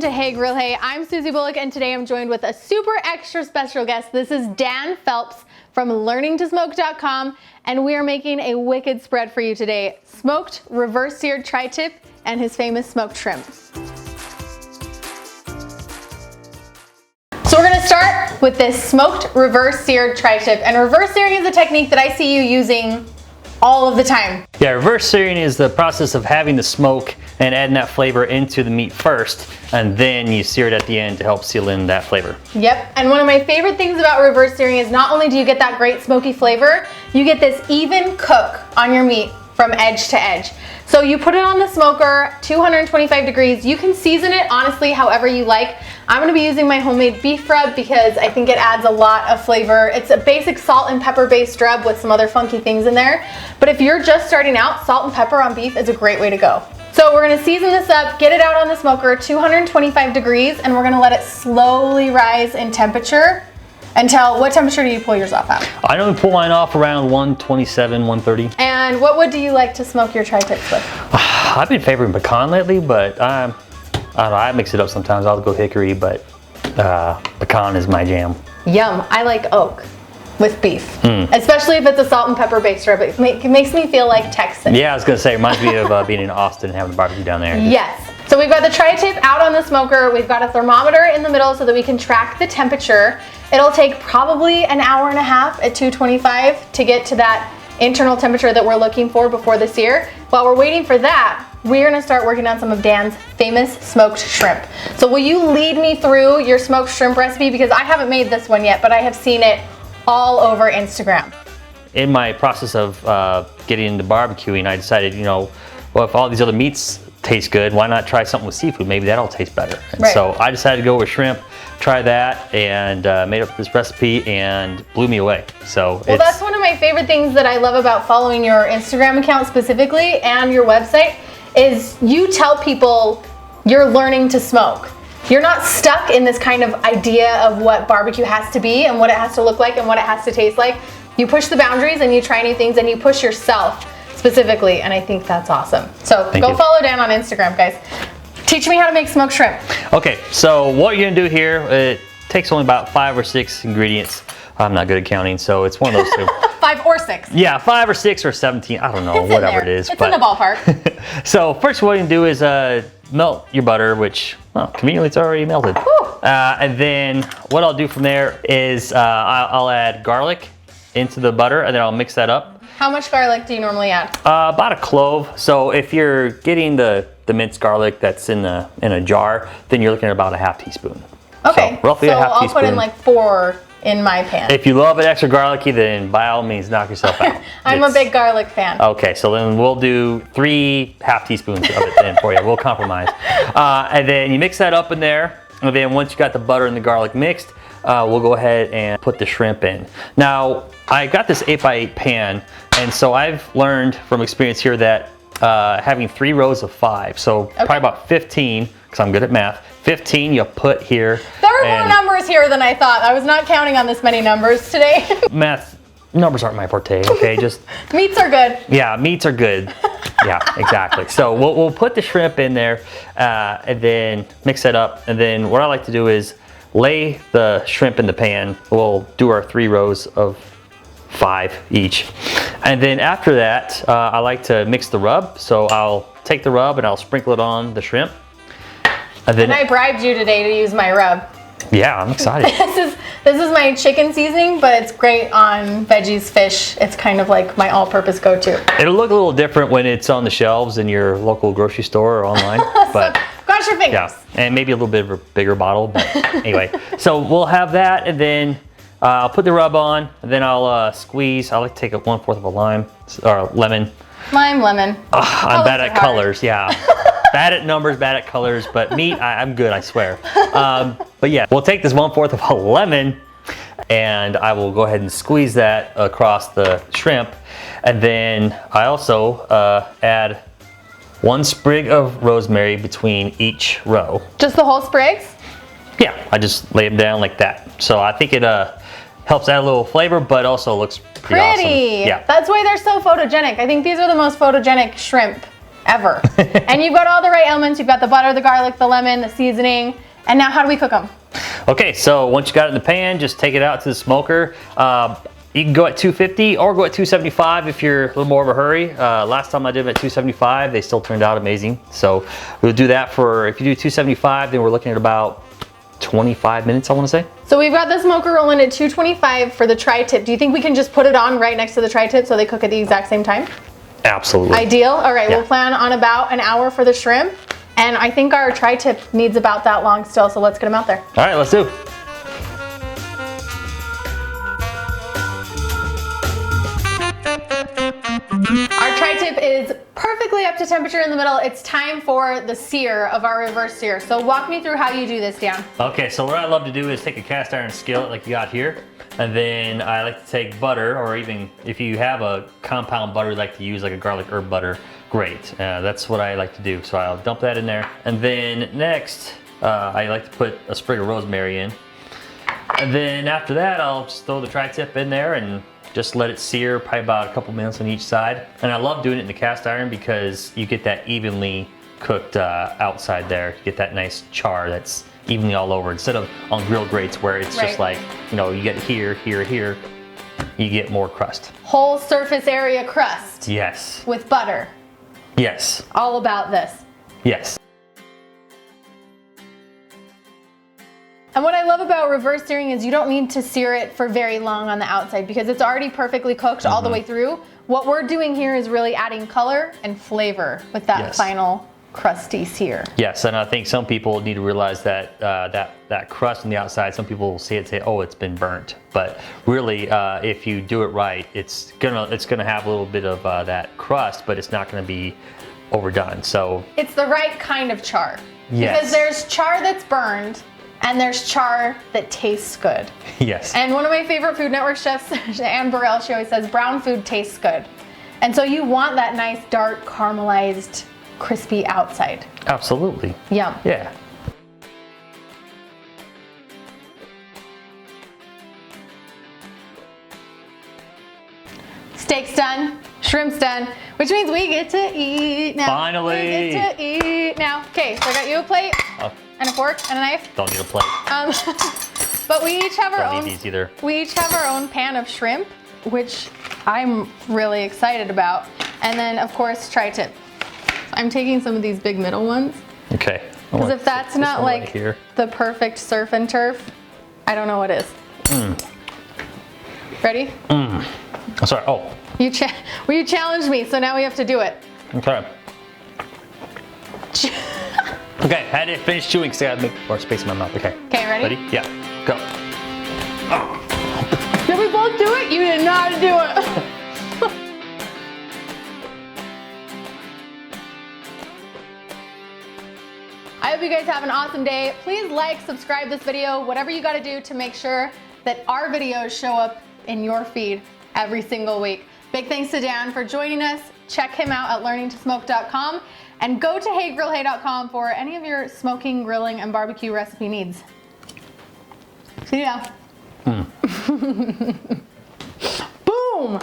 to Hey Grill Hey. I'm Susie Bullock, and today I'm joined with a super extra special guest. This is Dan Phelps from learningtosmoke.com, and we are making a wicked spread for you today. Smoked reverse seared tri-tip and his famous smoked shrimp. So we're gonna start with this smoked reverse seared tri-tip, and reverse searing is a technique that I see you using all of the time. Yeah, reverse searing is the process of having the smoke and adding that flavor into the meat first, and then you sear it at the end to help seal in that flavor. Yep, and one of my favorite things about reverse searing is not only do you get that great smoky flavor, you get this even cook on your meat from edge to edge. So you put it on the smoker, 225 degrees. You can season it honestly however you like. I'm gonna be using my homemade beef rub because I think it adds a lot of flavor. It's a basic salt and pepper based rub with some other funky things in there. But if you're just starting out, salt and pepper on beef is a great way to go. So we're gonna season this up, get it out on the smoker, 225 degrees, and we're gonna let it slowly rise in temperature until, what temperature do you pull yours off at? I normally pull mine off around 127, 130. And what wood do you like to smoke your tri-tips with? I've been favoring pecan lately, but I don't know, I mix it up sometimes. I'll go hickory, but pecan is my jam. Yum, I like oak with beef, especially if it's a salt and pepper based rub. It makes me feel like Texas. Yeah, I was gonna say, it reminds me of being in Austin and having a barbecue down there. Yes. So we've got the tri-tip out on the smoker. We've got a thermometer in the middle so that we can track the temperature. It'll take probably an hour and a half at 225 to get to that internal temperature that we're looking for before the sear. While we're waiting for that, we're gonna start working on some of Dan's famous smoked shrimp. So will you lead me through your smoked shrimp recipe? Because I haven't made this one yet, but I have seen it all over Instagram. In my process of getting into barbecuing, I decided, you know, well, if all these other meats taste good, why not try something with seafood? Maybe that'll taste better. And so I decided to go with shrimp, try that, and made up this recipe, and blew me away. So well, that's one of my favorite things that I love about following your Instagram account specifically and your website is you tell people you're learning to smoke. You're not stuck in this kind of idea of what barbecue has to be and what it has to look like and what it has to taste like. You push the boundaries and you try new things and you push yourself specifically, and I think that's awesome. So go follow Dan on Instagram, guys. Teach me how to make smoked shrimp. Okay, so what you're gonna do here, it takes only about 5 or 6 ingredients. I'm not good at counting, so it's one of those two. 5 or 6. Yeah, 5 or 6 or 17, I don't know, whatever it is. It's in the ballpark. So first what you can do is melt your butter, which, well, conveniently it's already melted. And then what I'll do from there is I'll add garlic into the butter, and then I'll mix that up. How much garlic do you normally add? About a clove. So if you're getting the minced garlic that's in a jar, then you're looking at about a ½ teaspoon. Okay, so roughly a half teaspoon. I'll put in like 4 in my pan. If you love it extra garlicky, then by all means knock yourself out. I'm a big garlic fan. Okay, so then we'll do 3 ½ teaspoons of it then for you. We'll compromise. And then you mix that up in there, and then once you got the butter and the garlic mixed, we'll go ahead and put the shrimp in. Now, I got this 8x8 pan, and so I've learned from experience here that having 3 rows of 5, so probably about 15, because I'm good at math, 15 you put here. There are more numbers here than I thought. I was not counting on this many numbers today. Math, numbers aren't my forte, okay? Just meats are good. Yeah, meats are good. Yeah, exactly. So we'll put the shrimp in there, and then mix it up, and then what I like to do is lay the shrimp in the pan. We'll do our 3 rows of 5 each. And then after that, I like to mix the rub. So I'll take the rub and I'll sprinkle it on the shrimp. And I bribed you today to use my rub. Yeah, I'm excited. This is my chicken seasoning, but it's great on veggies, fish. It's kind of like my all-purpose go-to. It'll look a little different when it's on the shelves in your local grocery store or online. But cross your fingers. Yeah, and maybe a little bit of a bigger bottle. But anyway, so we'll have that, and then I'll put the rub on, and then I'll squeeze. I like to take 1/4 of a lime or lemon. Lemon. I'm bad at colors, yeah. Bad at numbers, bad at colors, but meat, I'm good, I swear. But yeah, we'll take this 1/4 of a lemon, and I will go ahead and squeeze that across the shrimp. And then I also add 1 sprig of rosemary between each row. Just the whole sprigs? Yeah, I just lay them down like that. So I think it helps add a little flavor, but also looks pretty awesome. Yeah. That's why they're so photogenic. I think these are the most photogenic shrimp ever. And you've got all the right elements. You've got the butter, the garlic, the lemon, the seasoning. And now how do we cook them? Okay, so once you got it in the pan, just take it out to the smoker. You can go at 250 or go at 275 if you're a little more of a hurry. Last time I did them at 275, they still turned out amazing. So we'll do that for, if you do 275, then we're looking at about 25 minutes, I want to say. So we've got the smoker rolling at 225 for the tri-tip. Do you think we can just put it on right next to the tri-tip so they cook at the exact same time? Absolutely. Ideal. All right, Yeah. We'll plan on about an hour for the shrimp. And I think our tri-tip needs about that long still, so let's get them out there. All right, let's do. Our tri-tip is perfectly up to temperature in the middle. It's time for the sear of our reverse sear. So walk me through how you do this, Dan. Okay, so what I love to do is take a cast iron skillet like you got here, and then I like to take butter, or even if you have a compound butter you like to use, like a garlic herb butter, great. That's what I like to do. So I'll dump that in there. And then next, I like to put a sprig of rosemary in. And then after that, I'll just throw the tri-tip in there and just let it sear, probably about a couple minutes on each side. And I love doing it in the cast iron because you get that evenly cooked outside there. You get that nice char that's evenly all over, instead of on grill grates where it's just like, you know, you get here, here, here, you get more crust. Whole surface area crust. Yes. With butter. Yes. All about this. Yes. And what I love about reverse searing is you don't need to sear it for very long on the outside because it's already perfectly cooked all the way through. What we're doing here is really adding color and flavor with that final crusty sear. Yes, and I think some people need to realize that that crust on the outside, some people will see it and say, oh, it's been burnt. But really, if you do it right, it's gonna have a little bit of that crust, but it's not gonna be overdone. So it's the right kind of char. Yes. Because there's char that's burned, and there's char that tastes good. Yes. And one of my favorite Food Network chefs, Anne Burrell, she always says, brown food tastes good. And so you want that nice, dark, caramelized, crispy outside. Absolutely. Yum. Yeah. Steak's done, shrimp's done, which means we get to eat now. Finally. We get to eat now. Okay, so I got you a plate. And a fork and a knife. Don't need a plate. But we each have our own. Don't need these either. We each have our own pan of shrimp, which I'm really excited about. And then of course tri-tip. I'm taking some of these big middle ones. Okay. Because if that's not like the perfect surf and turf, I don't know what is. Ready? I'm sorry. Oh. You challenged me, so now we have to do it. Okay. Okay, I had to finish chewing because I had to make more space in my mouth. Okay. Okay, ready? Yeah, go. Oh. Did we both do it? You didn't know how to do it. I hope you guys have an awesome day. Please like, subscribe this video, whatever you gotta do to make sure that our videos show up in your feed every single week. Big thanks to Dan for joining us. Check him out at learningtosmoke.com. And go to heygrillhey.com for any of your smoking, grilling, and barbecue recipe needs. See ya. Boom!